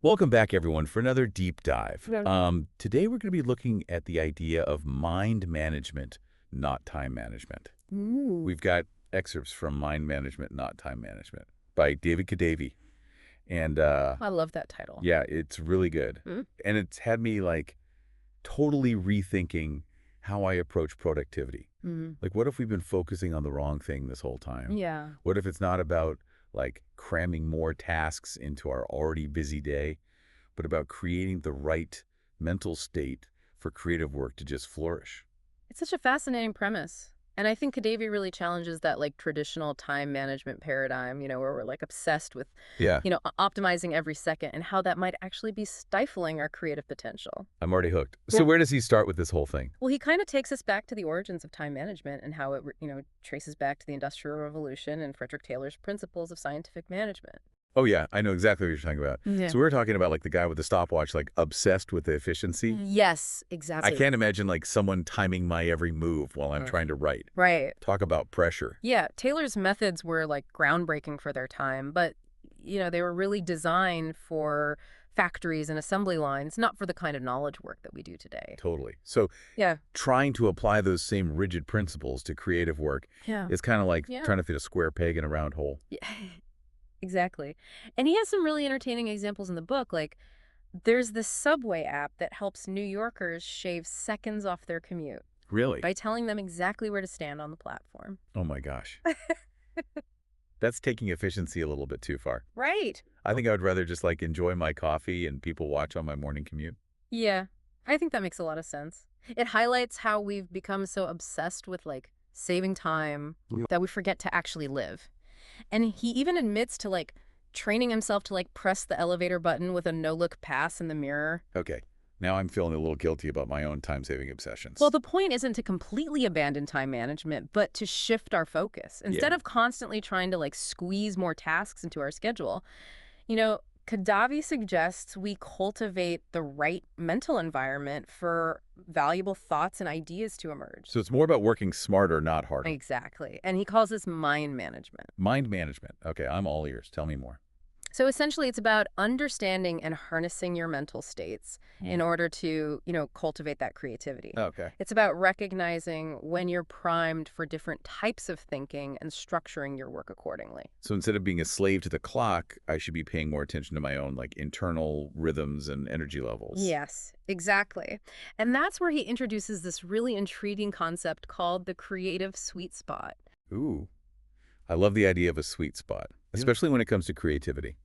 Welcome back, everyone, for another deep dive. Yeah. Today we're going to be looking at the idea of mind management, not time management. Ooh. We've got excerpts from Mind Management, Not Time Management by David Kadavy. And I love that title. yeah, it's really good. Mm. And it's had me like totally rethinking how I approach productivity. Mm. Like, what if we've been focusing on the wrong thing this whole time? Yeah. What if it's not about like cramming more tasks into our already busy day, but about creating the right mental state for creative work to just flourish? It's such a fascinating premise. And I think Kadavy really challenges that traditional time management paradigm, where we're obsessed with, Yeah, optimizing every second and how that might actually be stifling our creative potential. I'm already hooked. Yeah. So where does he start with this whole thing? Well, he kind of takes us back to the origins of time management and how it, traces back to the Industrial Revolution and Frederick Taylor's principles of scientific management. Oh yeah, I know exactly what you're talking about. Yeah. So we're talking about like the guy with the stopwatch, like obsessed with the efficiency. Yes, I exactly. can't imagine like someone timing my every move while I'm trying to write. Right. Talk about pressure. Yeah, Taylor's methods were groundbreaking for their time, but they were really designed for factories and assembly lines, not for the kind of knowledge work that we do today. Totally. So Yeah. trying to apply those same rigid principles to creative work Yeah. is kind of like Yeah. trying to fit a square peg in a round hole. Yeah. Exactly. And he has some really entertaining examples in the book. There's this subway app that helps New Yorkers shave seconds off their commute Really? by telling them exactly where to stand on the platform. Oh my gosh. That's taking efficiency a little bit too far. Right. I think I would rather just like enjoy my coffee and people watch on my morning commute. Yeah, I think that makes a lot of sense. It highlights how we've become so obsessed with saving time that we forget to actually live. And he even admits to training himself to press the elevator button with a no-look pass in the mirror. Okay. Now I'm feeling a little guilty about my own time-saving obsessions. Well, the point isn't to completely abandon time management, but to shift our focus. Instead of constantly trying to squeeze more tasks into our schedule, Kadavy suggests we cultivate the right mental environment for valuable thoughts and ideas to emerge. So it's more about working smarter, not harder. Exactly. And he calls this mind management. Mind management. Okay, I'm all ears. Tell me more. So essentially, it's about understanding and harnessing your mental states in order to, cultivate that creativity. Okay. It's about recognizing when you're primed for different types of thinking and structuring your work accordingly. So instead of being a slave to the clock, I should be paying more attention to my own like internal rhythms and energy levels. Yes, exactly. And that's where he introduces this really intriguing concept called the creative sweet spot. Ooh. I love the idea of a sweet spot, especially when it comes to creativity.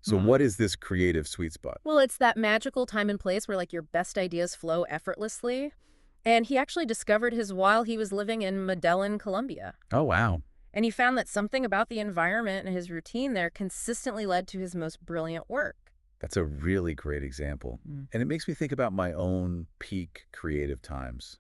So what is this creative sweet spot? Well, it's that magical time and place where your best ideas flow effortlessly. And he actually discovered his while he was living in Medellin, Colombia. Oh, wow. And he found that something about the environment and his routine there consistently led to his most brilliant work. That's a really great example. And it makes me think about my own peak creative times.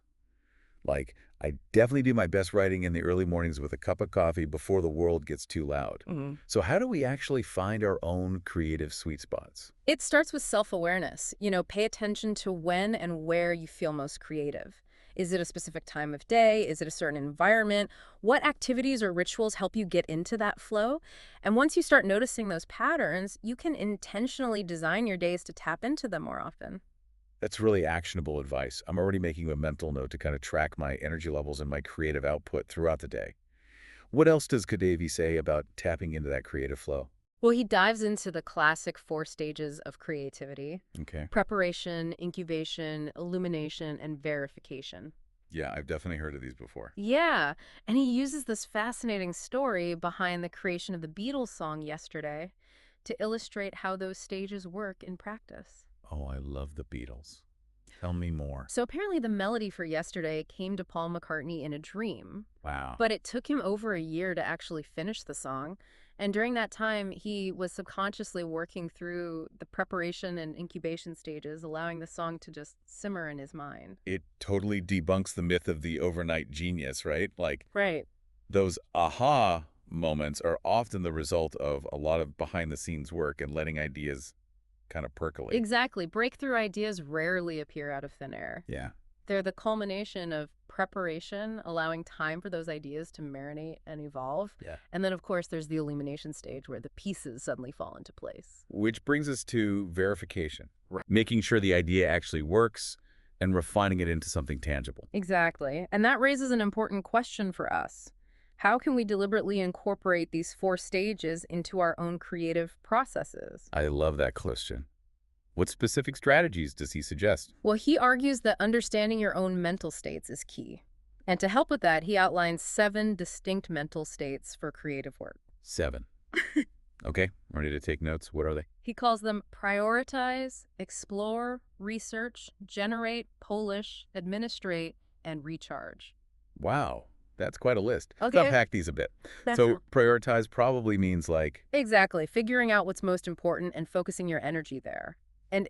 Like, I definitely do my best writing in the early mornings with a cup of coffee before the world gets too loud. So how do we actually find our own creative sweet spots? It starts with self-awareness. Pay attention to when and where you feel most creative. Is it a specific time of day? Is it a certain environment? What activities or rituals help you get into that flow? And once you start noticing those patterns, you can intentionally design your days to tap into them more often. That's really actionable advice. I'm already making a mental note to kind of track my energy levels and my creative output throughout the day. What else does Kadavy say about tapping into that creative flow? Well, he dives into the classic 4 stages of creativity: Okay. preparation, incubation, illumination, and verification. Yeah, I've definitely heard of these before. Yeah, and he uses this fascinating story behind the creation of the Beatles song Yesterday to illustrate how those stages work in practice. Oh, I love the Beatles. Tell me more. So apparently the melody for Yesterday came to Paul McCartney in a dream, Wow. but it took him over a year to actually finish the song. And during that time, he was subconsciously working through the preparation and incubation stages, allowing the song to just simmer in his mind. It totally debunks the myth of the overnight genius, right? Like Right. those aha moments are often the result of a lot of behind the scenes work and letting ideas kind of percolate. Exactly. Breakthrough ideas rarely appear out of thin air. Yeah. They're the culmination of preparation, allowing time for those ideas to marinate and evolve. Yeah. And then, of course, there's the illumination stage where the pieces suddenly fall into place. Which brings us to verification, right? Making sure the idea actually works and refining it into something tangible. Exactly. And that raises an important question for us. How can we deliberately incorporate these four stages into our own creative processes? I love that question. What specific strategies does he suggest? Well, he argues that understanding your own mental states is key. And to help with that, he outlines 7 distinct mental states for creative work. 7. Okay, ready to take notes? What are they? He calls them prioritize, explore, research, generate, polish, administrate, and recharge. Wow, that's quite a list. Let's Okay. unpack these a bit. That's So prioritize probably means like, Exactly. Figuring out what's most important and focusing your energy there. And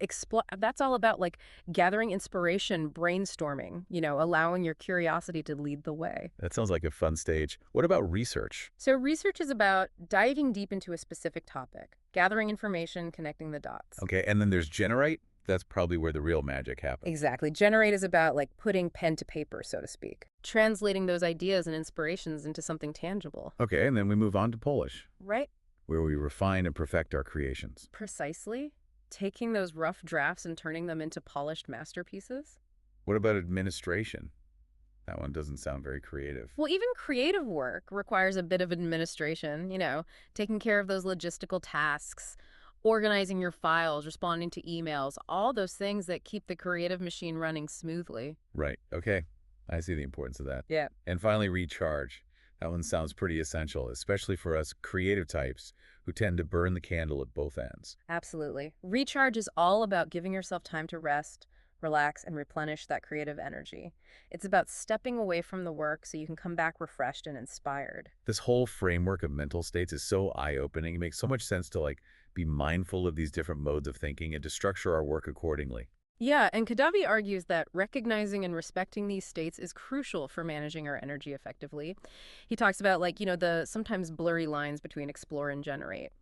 that's all about like gathering inspiration, brainstorming, allowing your curiosity to lead the way. that sounds like a fun stage. What about research? So research is about diving deep into a specific topic, gathering information, connecting the dots. Okay, and then there's generate. That's probably where the real magic happens. Exactly. Generate is about like putting pen to paper, so to speak, translating those ideas and inspirations into something tangible. Okay, and then we move on to polish, Right? where we refine and perfect our creations. Precisely. Taking those rough drafts and turning them into polished masterpieces. What about administration? That one doesn't sound very creative. Well, even creative work requires a bit of administration, taking care of those logistical tasks, organizing your files, responding to emails, all those things that keep the creative machine running smoothly. Right, okay. I see the importance of that. Yeah. And finally, recharge. That one sounds pretty essential, especially for us creative types who tend to burn the candle at both ends. Absolutely. Recharge is all about giving yourself time to rest, relax, and replenish that creative energy. It's about stepping away from the work so you can come back refreshed and inspired. This whole framework of mental states is so eye-opening. It makes so much sense to be mindful of these different modes of thinking and to structure our work accordingly. Yeah, and Kadavy argues that recognizing and respecting these states is crucial for managing our energy effectively. He talks about, the sometimes blurry lines between explore and generate.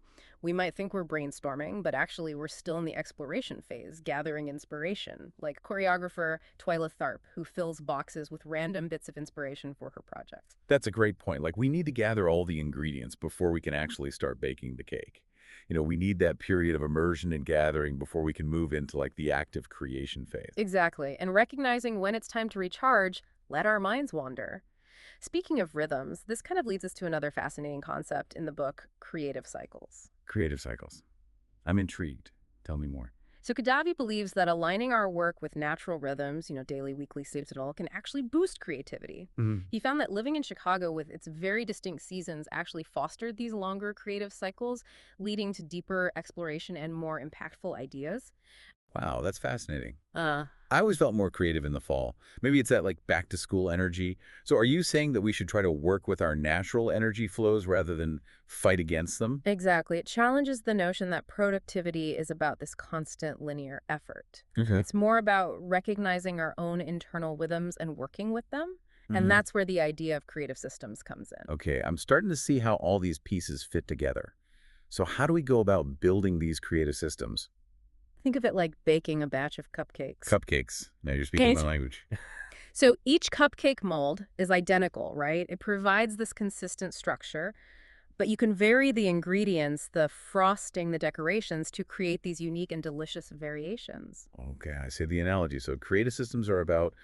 We might think we're brainstorming, but actually we're still in the exploration phase, gathering inspiration, like choreographer Twyla Tharp, who fills boxes with random bits of inspiration for her projects. That's a great point. We need to gather all the ingredients before we can actually start baking the cake. We need that period of immersion and gathering before we can move into the active creation phase. Exactly, and recognizing when it's time to recharge, let our minds wander. Speaking of rhythms, this kind of leads us to another fascinating concept in the book, creative cycles. Creative cycles. I'm intrigued. Tell me more. So Kadavy believes that aligning our work with natural rhythms, daily, weekly, seasonal, can actually boost creativity. He found that living in Chicago with its very distinct seasons actually fostered these longer creative cycles, leading to deeper exploration and more impactful ideas. Wow, that's fascinating. Uh, I always felt more creative in the fall. Maybe it's that back to school energy. So are you saying that we should try to work with our natural energy flows rather than fight against them? exactly. It challenges the notion that productivity is about this constant linear effort. Okay. It's more about recognizing our own internal rhythms and working with them. Mhm. And that's where the idea of creative systems comes in. Okay, I'm starting to see how all these pieces fit together. So how do we go about building these creative systems? Think of it like baking a batch of cupcakes. Cupcakes. Now you're speaking my Okay. language. So each cupcake mold is identical, right? It provides this consistent structure, but you can vary the ingredients, the frosting, the decorations to create these unique and delicious variations. Okay, I see the analogy. So creative systems are about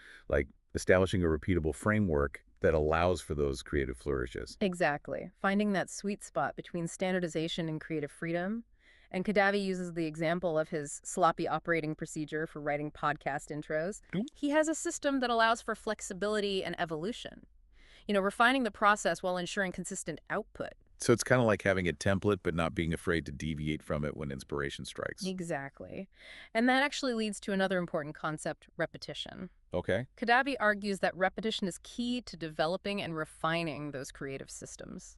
establishing a repeatable framework that allows for those creative flourishes. Exactly. Finding that sweet spot between standardization and creative freedom. And Kadavy uses the example of his sloppy operating procedure for writing podcast intros. Mm. He has a system that allows for flexibility and evolution, refining the process while ensuring consistent output. So it's kind of like having a template, but not being afraid to deviate from it when inspiration strikes. Exactly. And that actually leads to another important concept, repetition. Okay. Kadavy argues that repetition is key to developing and refining those creative systems.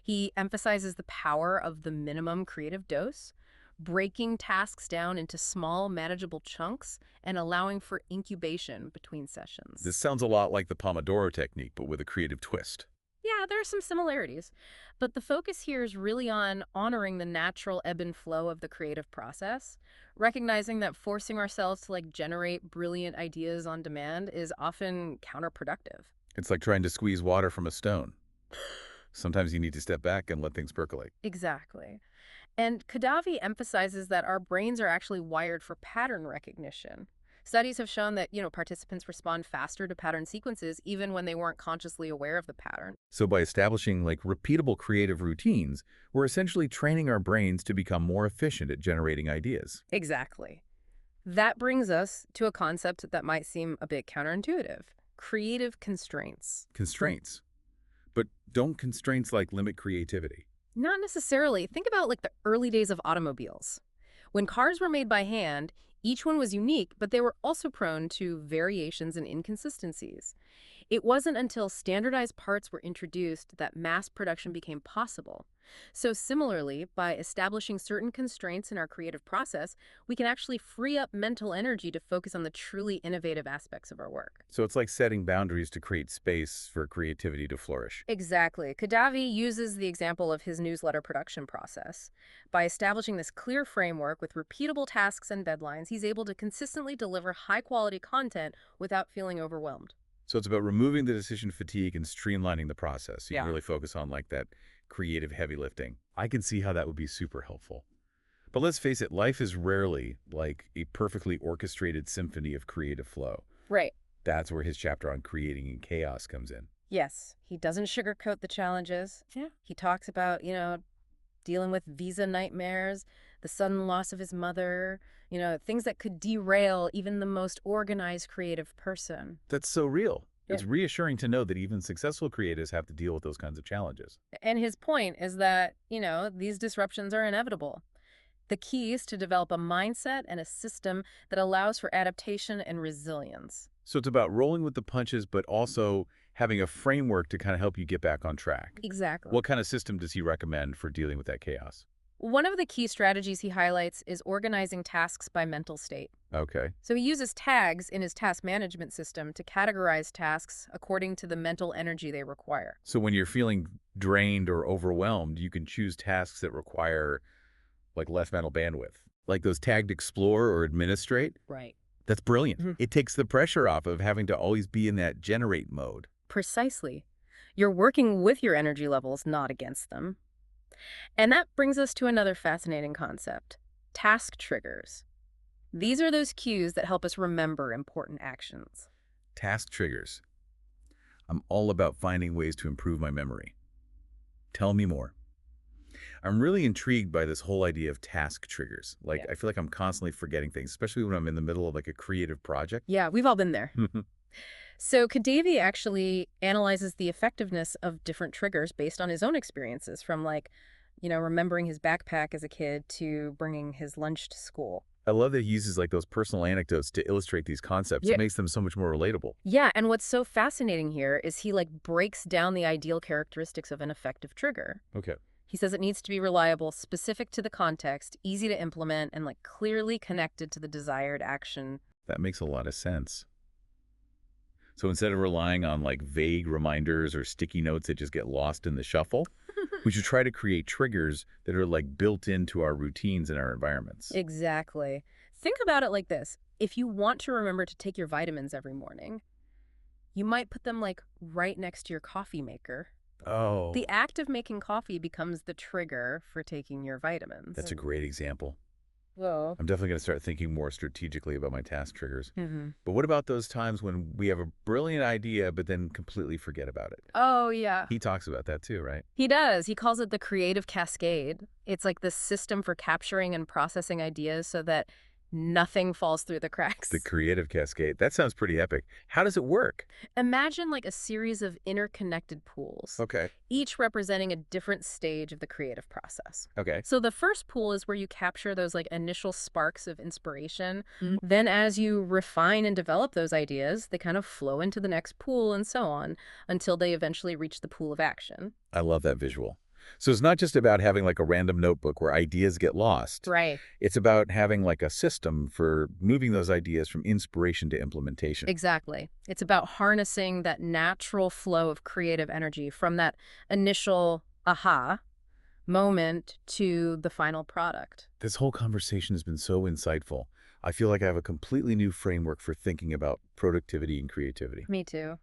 He emphasizes the power of the minimum creative dose, breaking tasks down into small, manageable chunks, and allowing for incubation between sessions. This sounds a lot like the Pomodoro technique, but with a creative twist. Yeah, there are some similarities, but the focus here is really on honoring the natural ebb and flow of the creative process, recognizing that forcing ourselves to generate brilliant ideas on demand is often counterproductive. It's like trying to squeeze water from a stone. Sometimes you need to step back and let things percolate. Exactly. And Kadavy emphasizes that our brains are actually wired for pattern recognition. Studies have shown that, participants respond faster to pattern sequences even when they weren't consciously aware of the pattern. So by establishing repeatable creative routines, we're essentially training our brains to become more efficient at generating ideas. Exactly. That brings us to a concept that might seem a bit counterintuitive: creative constraints. Constraints. But don't constraints limit creativity? Not necessarily. Think about the early days of automobiles. When cars were made by hand, each one was unique, but they were also prone to variations and inconsistencies. It wasn't until standardized parts were introduced that mass production became possible. So similarly, by establishing certain constraints in our creative process, we can actually free up mental energy to focus on the truly innovative aspects of our work. So it's like setting boundaries to create space for creativity to flourish. Exactly. Kadavy uses the example of his newsletter production process. By establishing this clear framework with repeatable tasks and deadlines, he's able to consistently deliver high-quality content without feeling overwhelmed. So it's about removing the decision fatigue and streamlining the process. So you can Yeah. really focus on that creative heavy lifting. I can see how that would be super helpful. But let's face it, life is rarely like a perfectly orchestrated symphony of creative flow. Right. That's where his chapter on creating in chaos comes in. Yes, he doesn't sugarcoat the challenges. Yeah. He talks about, dealing with visa nightmares, the sudden loss of his mother, things that could derail even the most organized creative person. That's so real. Yeah. It's reassuring to know that even successful creatives have to deal with those kinds of challenges. And his point is that, these disruptions are inevitable. The key is to develop a mindset and a system that allows for adaptation and resilience. So it's about rolling with the punches, but also having a framework to kind of help you get back on track. Exactly. What kind of system does he recommend for dealing with that chaos? One of the key strategies he highlights is organizing tasks by mental state. Okay. So he uses tags in his task management system to categorize tasks according to the mental energy they require. So when you're feeling drained or overwhelmed, you can choose tasks that require less mental bandwidth, like those tagged explore or administrate. Right. That's brilliant. Mhm. It takes the pressure off of having to always be in that generate mode. Precisely. You're working with your energy levels, not against them. And that brings us to another fascinating concept: task triggers. These are those cues that help us remember important actions. Task triggers. I'm all about finding ways to improve my memory. Tell me more. I'm really intrigued by this whole idea of task triggers. Yeah. I feel like I'm constantly forgetting things, especially when I'm in the middle of a creative project. Yeah, we've all been there. So Kadavy actually analyzes the effectiveness of different triggers based on his own experiences, from remembering his backpack as a kid to bringing his lunch to school. I love that he uses those personal anecdotes to illustrate these concepts. Yeah. It makes them so much more relatable. Yeah, and what's so fascinating here is he breaks down the ideal characteristics of an effective trigger. Okay. He says it needs to be reliable, specific to the context, easy to implement, and clearly connected to the desired action. That makes a lot of sense. So instead of relying on vague reminders or sticky notes that just get lost in the shuffle, we should try to create triggers that are built into our routines and our environments. Exactly. Think about it like this. If you want to remember to take your vitamins every morning, you might put them right next to your coffee maker. Oh, The act of making coffee becomes the trigger for taking your vitamins. that's a great example. Whoa. I'm definitely going to start thinking more strategically about my task triggers. Mm-hmm. But what about those times when we have a brilliant idea, but then completely forget about it? Oh, yeah. He talks about that too, right? He does. He calls it the creative cascade. It's this system for capturing and processing ideas so that nothing falls through the cracks. The creative cascade. That sounds pretty epic. How does it work? Imagine a series of interconnected pools, Okay. each representing a different stage of the creative process. Okay. So the first pool is where you capture those initial sparks of inspiration. Mhm. Then as you refine and develop those ideas, they kind of flow into the next pool and so on until they eventually reach the pool of action. I love that visual. So it's not just about having like a random notebook where ideas get lost. Right. It's about having like a system for moving those ideas from inspiration to implementation. Exactly. It's about harnessing that natural flow of creative energy from that initial aha moment to the final product. This whole conversation has been so insightful. I feel like I have a completely new framework for thinking about productivity and creativity. Me too.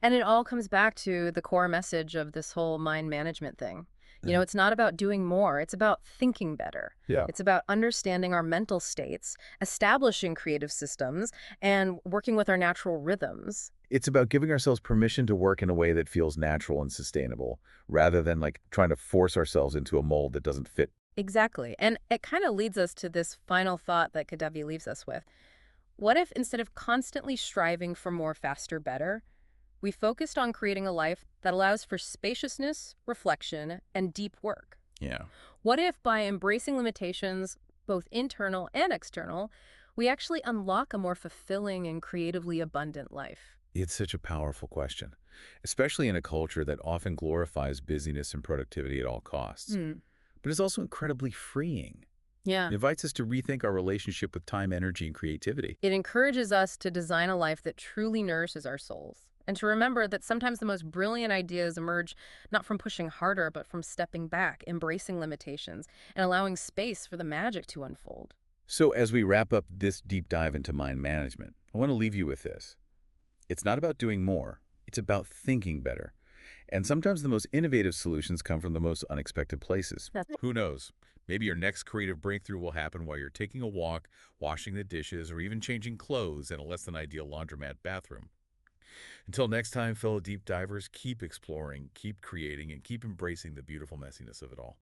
And it all comes back to the core message of this whole mind management thing. Mhm. It's not about doing more, it's about thinking better. Yeah. It's about understanding our mental states, establishing creative systems, and working with our natural rhythms. It's about giving ourselves permission to work in a way that feels natural and sustainable, rather than like trying to force ourselves into a mold that doesn't fit. Exactly. And it kind of leads us to this final thought that Kadavy leaves us with. What if instead of constantly striving for more, faster, better, we focused on creating a life that allows for spaciousness, reflection, and deep work? Yeah. What if by embracing limitations, both internal and external, we actually unlock a more fulfilling and creatively abundant life? It's such a powerful question, especially in a culture that often glorifies busyness and productivity at all costs. Hmm. But it's also incredibly freeing. Yeah. It invites us to rethink our relationship with time, energy, and creativity. It encourages us to design a life that truly nourishes our souls. And to remember that sometimes the most brilliant ideas emerge not from pushing harder, but from stepping back, embracing limitations, and allowing space for the magic to unfold. So as we wrap up this deep dive into mind management, I want to leave you with this. It's not about doing more. It's about thinking better. And sometimes the most innovative solutions come from the most unexpected places. That's Who knows? Maybe your next creative breakthrough will happen while you're taking a walk, washing the dishes, or even changing clothes in a less than ideal laundromat bathroom. Until next time, fellow deep divers, keep exploring, keep creating, and keep embracing the beautiful messiness of it all.